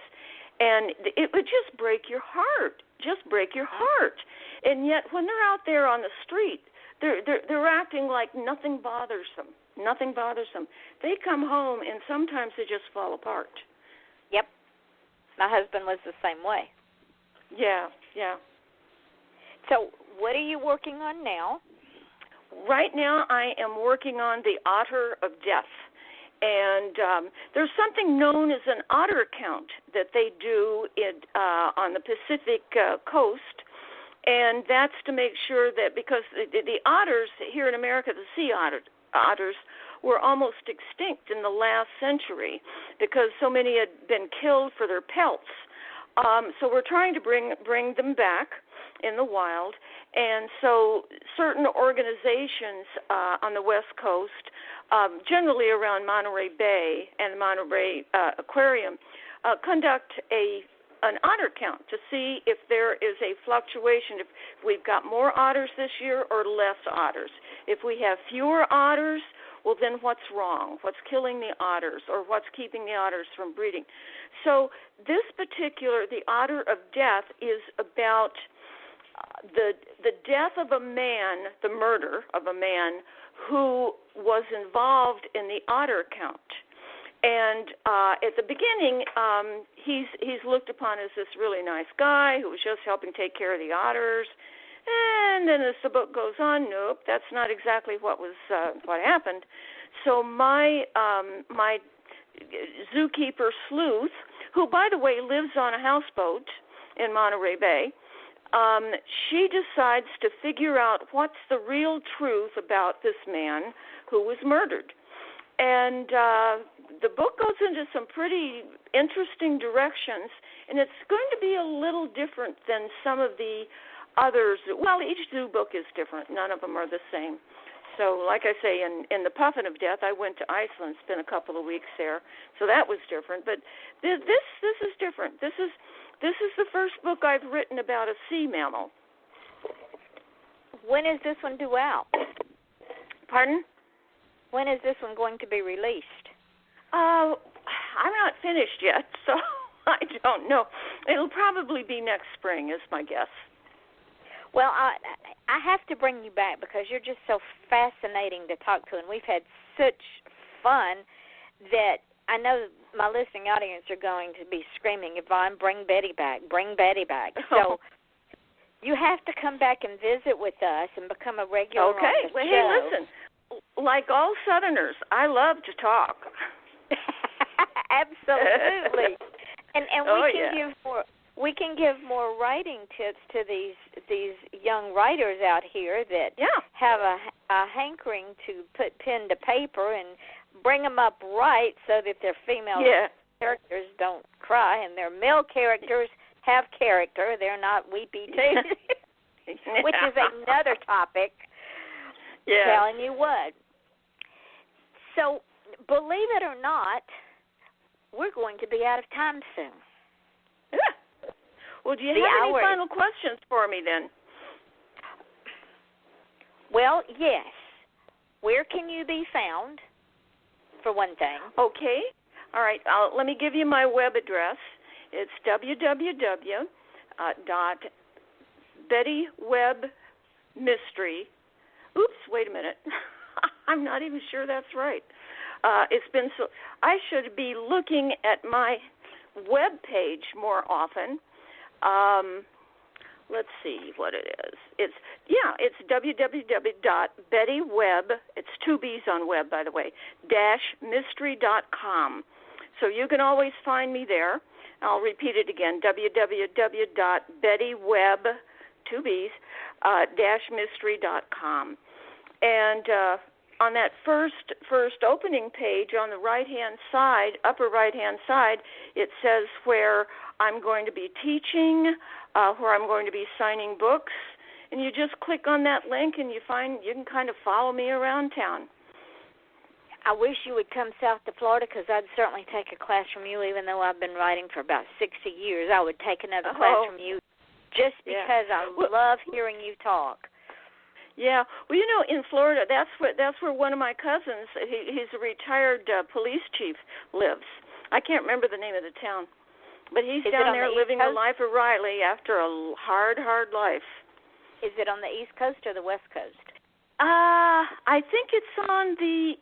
and it would just break your heart. And yet, when they're out there on the street, they're acting like nothing bothers them. They come home and sometimes they just fall apart. Yep. My husband was the same way. Yeah. So what are you working on now? Right now I am working on the Otter of Death. And there's something known as an otter count that they do on the Pacific coast. And that's to make sure that, because the otters here in America, the sea otters were almost extinct in the last century because so many had been killed for their pelts. So we're trying to bring them back in the wild. And so certain organizations on the West Coast, generally around Monterey Bay and the Monterey Aquarium, conduct an otter count to see if there is a fluctuation, if we've got more otters this year or less otters. If we have fewer otters, well, then what's wrong? What's killing the otters, or what's keeping the otters from breeding? So this particular, the Otter of Death, is about the death of a man, the murder of a man who was involved in the otter count. And at the beginning, he's looked upon as this really nice guy who was just helping take care of the otters. And then as the book goes on, nope, that's not exactly what happened. So my zookeeper Sleuth, who by the way lives on a houseboat in Monterey Bay, she decides to figure out what's the real truth about this man who was murdered. And the book goes into some pretty interesting directions, and it's going to be a little different than some of the others. Well, each zoo book is different. None of them are the same. So, like I say, in the Puffin of Death, I went to Iceland, spent a couple of weeks there, so that was different. But this is different. This is the first book I've written about a sea mammal. When is this one due out? Pardon? When is this one going to be released? I'm not finished yet, so I don't know. It'll probably be next spring, is my guess. Well, I have to bring you back because you're just so fascinating to talk to, and we've had such fun that I know my listening audience are going to be screaming, Yvonne, bring Betty back, bring Betty back. So you have to come back and visit with us and become a regular on the show. Hey, listen, like all Southerners, I love to talk. Absolutely. And we can give more writing tips to these young writers out here that have a hankering to put pen to paper and bring them up right so that their female characters don't cry and their male characters have character. They're not weepy too, which is another topic. Yeah. Telling you what. So, believe it or not, we're going to be out of time soon. Yeah. Well, do you have any final questions for me then? Well, yes. Where can you be found, for one thing? Okay. All right. Let me give you my web address. It's www.BettyWebbMystery. Oops, wait a minute. I'm not even sure that's right. It's been so. I should be looking at my web page more often. Let's see what it is. It's www.BettyWebb. It's 2 B's on web, by the way. -mystery.com. So you can always find me there. I'll repeat it again. www.BettyWebb, 2 B's, -mystery.com. And on that first opening page on the right-hand side, upper right-hand side, it says where I'm going to be teaching, where I'm going to be signing books, and you just click on that link and you can kind of follow me around town. I wish you would come south to Florida because I'd certainly take a class from you, even though I've been writing for about 60 years. I would take another class from you just because I love hearing you talk. Yeah, well, you know, in Florida, that's where one of my cousins, he's a retired police chief, lives. I can't remember the name of the town, but he's down there living the life of Riley after a hard life. Is it on the East Coast or the West Coast? I think it's on the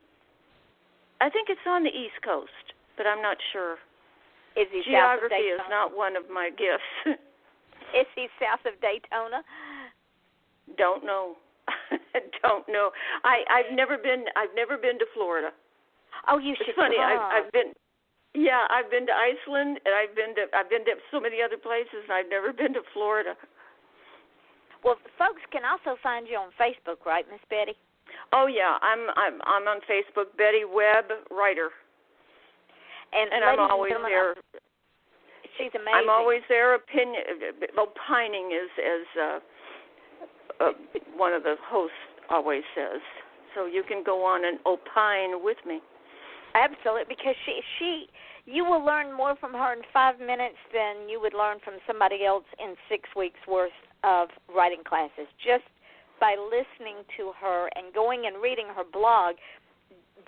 East Coast, but I'm not sure. Is he Geography south of Daytona? Is not one of my gifts. Is he south of Daytona? Don't know. Don't know. I've never been to Florida. Oh, you should. It's funny. Come. I've been to Iceland, and I've been to so many other places, and I've never been to Florida. Well, folks can also find you on Facebook, right, Miss Betty? Oh yeah, I'm on Facebook, Betty Webb Writer, and I'm always there. She's amazing. I'm always there. Opining is one of the hosts always says. So you can go on and opine with me. Absolutely, because you will learn more from her in 5 minutes than you would learn from somebody else in 6 weeks worth of writing classes. Just by listening to her and going and reading her blog,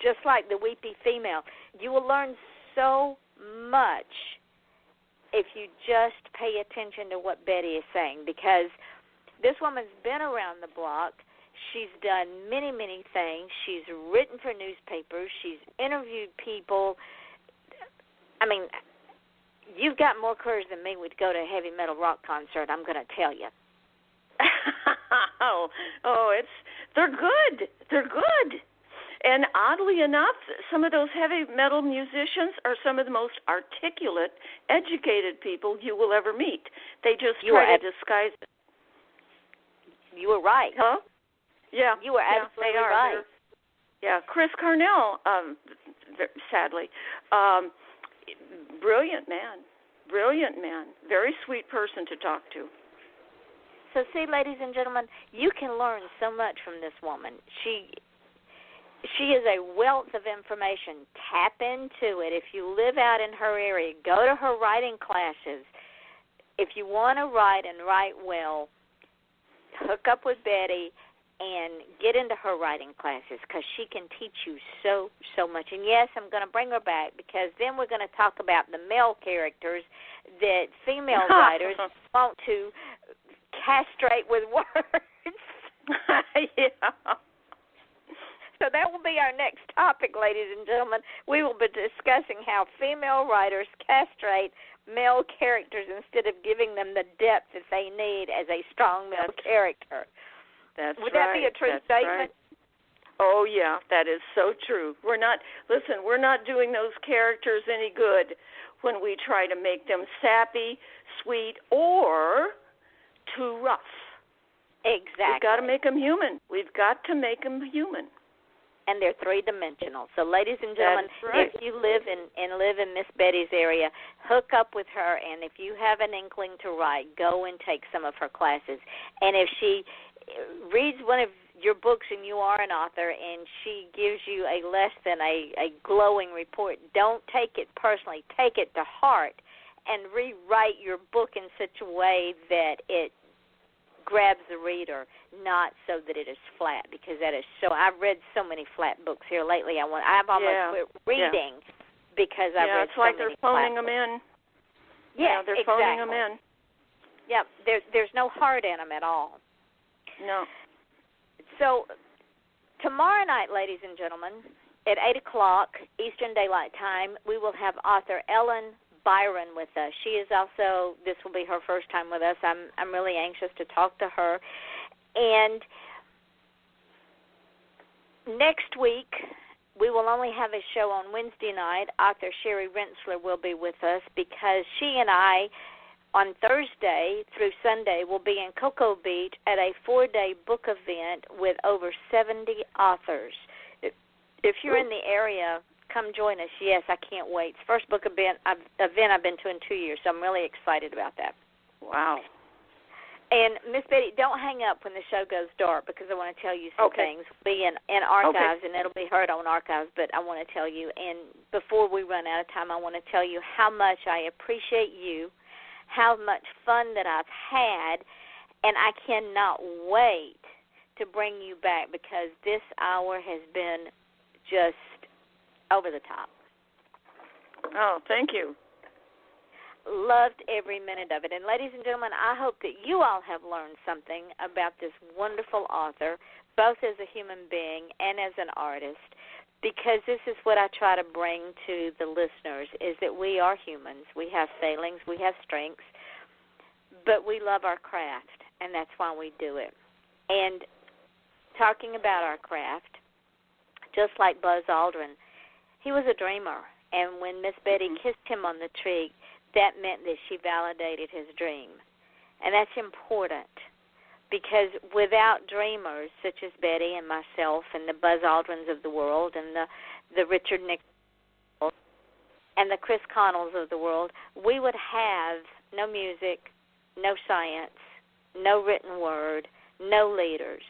just like the Weepy Female, you will learn so much if you just pay attention to what Betty is saying, because This woman's been around the block. She's done many, many things. She's written for newspapers. She's interviewed people. I mean, you've got more courage than me would go to a heavy metal rock concert, I'm going to tell you. They're good. They're good. And oddly enough, some of those heavy metal musicians are some of the most articulate, educated people you will ever meet. They just try to disguise it. You were right. Huh? Yeah. You were absolutely right. Yeah, Chris Cornell, sadly, brilliant man. Very sweet person to talk to. So see, ladies and gentlemen, you can learn so much from this woman. She is a wealth of information. Tap into it. If you live out in her area, go to her writing classes. If you want to write and write well, hook up with Betty and get into her writing classes because she can teach you so much. And, yes, I'm going to bring her back because then we're going to talk about the male characters that female writers want to castrate with words. Yeah. So that will be our next topic, ladies and gentlemen. We will be discussing how female writers castrate male characters instead of giving them the depth that they need as a strong male character. Would that be a true statement? Right. Oh, yeah, that is so true. We're not doing those characters any good when we try to make them sappy, sweet, or too rough. Exactly. We've got to make them human. And they're three-dimensional. So, ladies and gentlemen, if you live in Miss Betty's area, hook up with her. And if you have an inkling to write, go and take some of her classes. And if she reads one of your books and you are an author and she gives you a less than a glowing report, don't take it personally. Take it to heart and rewrite your book in such a way that it grabs the reader, not so that it is flat, because that is so. I've read so many flat books here lately. I've almost quit reading because I've read so many flat books. Yeah, it's like they're phoning them in. Yeah, they're phoning them in. Yep, there's no heart in them at all. No. So tomorrow night, ladies and gentlemen, at 8 o'clock Eastern Daylight Time, we will have author Ellen Byron with us. She is also, this will be her first time with us. I'm really anxious to talk to her. And next week, we will only have a show on Wednesday night. Author Sherry Rensler will be with us because she and I, on Thursday through Sunday, will be in Cocoa Beach at a 4-day book event with over 70 authors. If you're in the area, come join us. Yes, I can't wait. It's the first book event I've been to in 2 years, so I'm really excited about that. Wow. And, Miss Betty, don't hang up when the show goes dark because I want to tell you some things. It'll be in archives, and it'll be heard on archives, but I want to tell you. And before we run out of time, I want to tell you how much I appreciate you, how much fun that I've had, and I cannot wait to bring you back because this hour has been just over the top. Oh, thank you. Loved every minute of it. And ladies and gentlemen, I hope that you all have learned something about this wonderful author, both as a human being and as an artist, because this is what I try to bring to the listeners, is that we are humans. We have failings, we have strengths, but we love our craft, and that's why we do it. And talking about our craft, just like Buzz Aldrin, he was a dreamer, and when Miss Betty kissed him on the cheek, that meant that she validated his dream. And that's important because without dreamers such as Betty and myself and the Buzz Aldrins of the world and the Richard Nixons and the Chris Connells of the world, we would have no music, no science, no written word, no leaders.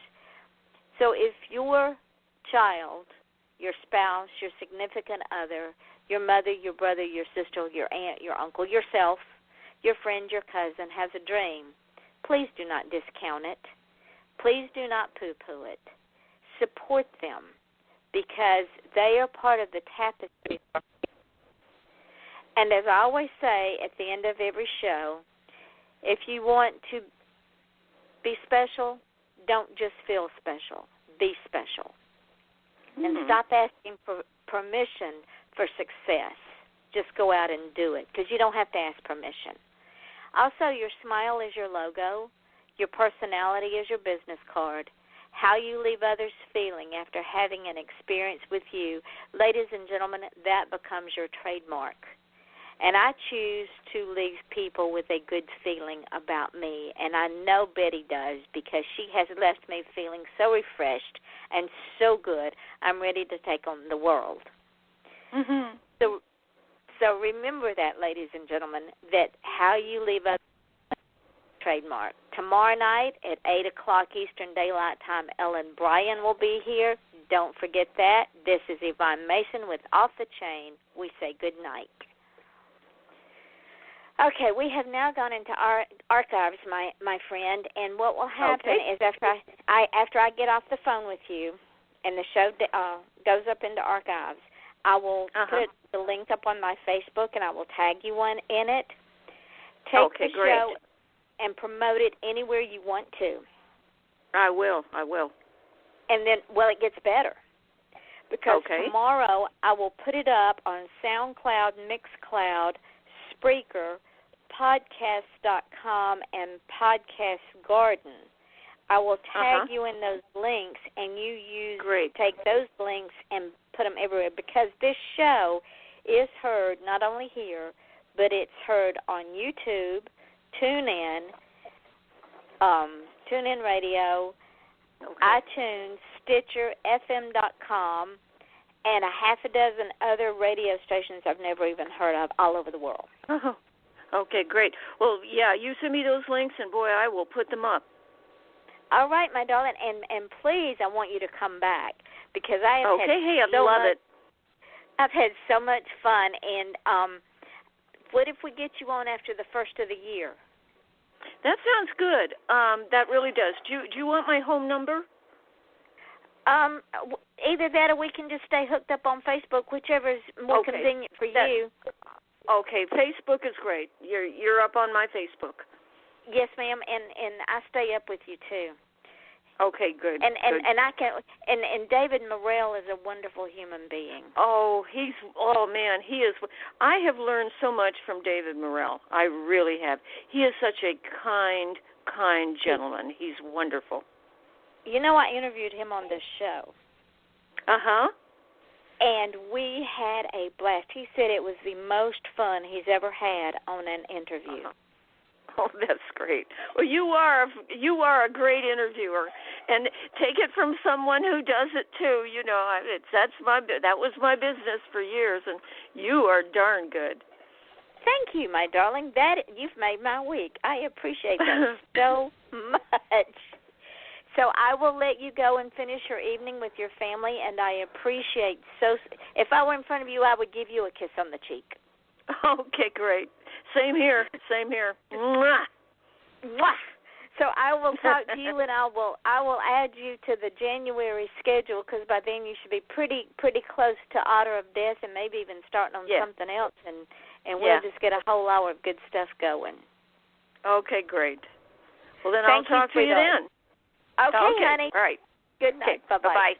So if your child, your spouse, your significant other, your mother, your brother, your sister, your aunt, your uncle, yourself, your friend, your cousin has a dream, please do not discount it. Please do not poo-poo it. Support them because they are part of the tapestry. And as I always say at the end of every show, if you want to be special, don't just feel special. Be special. And stop asking for permission for success. Just go out and do it, because you don't have to ask permission. Also, your smile is your logo. Your personality is your business card. How you leave others feeling after having an experience with you, ladies and gentlemen, that becomes your trademark. And I choose to leave people with a good feeling about me, and I know Betty does, because she has left me feeling so refreshed and so good, I'm ready to take on the world. Mm-hmm. So remember that, ladies and gentlemen, that how you leave others trademark. Tomorrow night at 8 o'clock Eastern Daylight Time, Ellen Bryan will be here. Don't forget that. This is Yvonne Mason with Off the Chain. We say good night. Okay, we have now gone into our archives, my friend, and what will happen is after I get off the phone with you and the show goes up into archives, I will put the link up on my Facebook, and I will tag you in it. Take the show and promote it anywhere you want to. I will. And then, it gets better. Because tomorrow I will put it up on SoundCloud, Mixcloud, Spreaker, Podcast.com, and Podcast Garden. I will tag you in those links, and you take those links and put them everywhere, because this show is heard not only here, but it's heard on YouTube, TuneIn Radio, iTunes, Stitcher, FM.com, and a half a dozen other radio stations I've never even heard of all over the world. Oh, okay, great. Well, yeah, you send me those links, and, boy, I will put them up. All right, my darling, and please, I want you to come back, because I have I've had so much fun, and what if we get you on after the first of the year? That sounds good. That really does. Do you want my home number? Either that, or we can just stay hooked up on Facebook, whichever is more convenient for you. Okay, Facebook is great. You're up on my Facebook. Yes, ma'am, and I stay up with you too. Okay, good. And I can and David Morrell is a wonderful human being. Oh, he is. I have learned so much from David Morrell. I really have. He is such a kind gentleman. He's wonderful. You know, I interviewed him on this show. And we had a blast. He said it was the most fun he's ever had on an interview. Oh, that's great. Well, you are a great interviewer, and take it from someone who does it too. You know, that was my business for years, and you are darn good. Thank you, my darling. That you've made my week. I appreciate that so much. So I will let you go and finish your evening with your family, and I appreciate if I were in front of you, I would give you a kiss on the cheek. Okay, great. Same here. Mwah. Mwah. So I will talk to you, and I will add you to the January schedule, because by then you should be pretty close to Koala of Death, and maybe even starting on something else, and we'll just get a whole hour of good stuff going. Okay, great. Well, then I'll talk to you then. Okay, honey. All right. Good night. Okay. Bye-bye.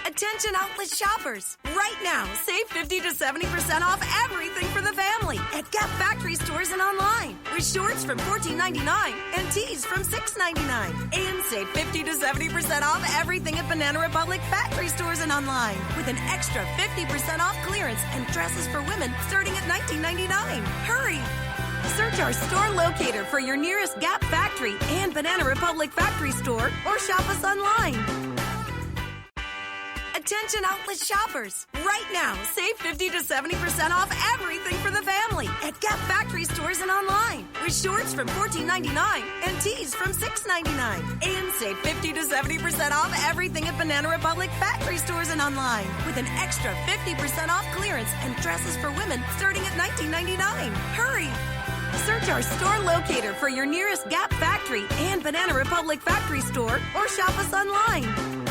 Attention outlet shoppers. Right now, save 50 to 70% off everything for the family at Gap Factory stores and online. With shorts from $14.99 and tees from $6.99. And save 50 to 70% off everything at Banana Republic Factory stores and online. With an extra 50% off clearance and dresses for women starting at $19.99. Hurry! Search our store locator for your nearest Gap Factory and Banana Republic Factory store, or shop us online. Attention outlet shoppers. Right now, save 50 to 70% off everything for the family at Gap Factory stores and online. With shorts from $14.99 and tees from $6.99. And save 50 to 70% off everything at Banana Republic Factory stores and online. With an extra 50% off clearance and dresses for women starting at $19.99. Hurry! Search our store locator for your nearest Gap Factory and Banana Republic Factory store, or shop us online.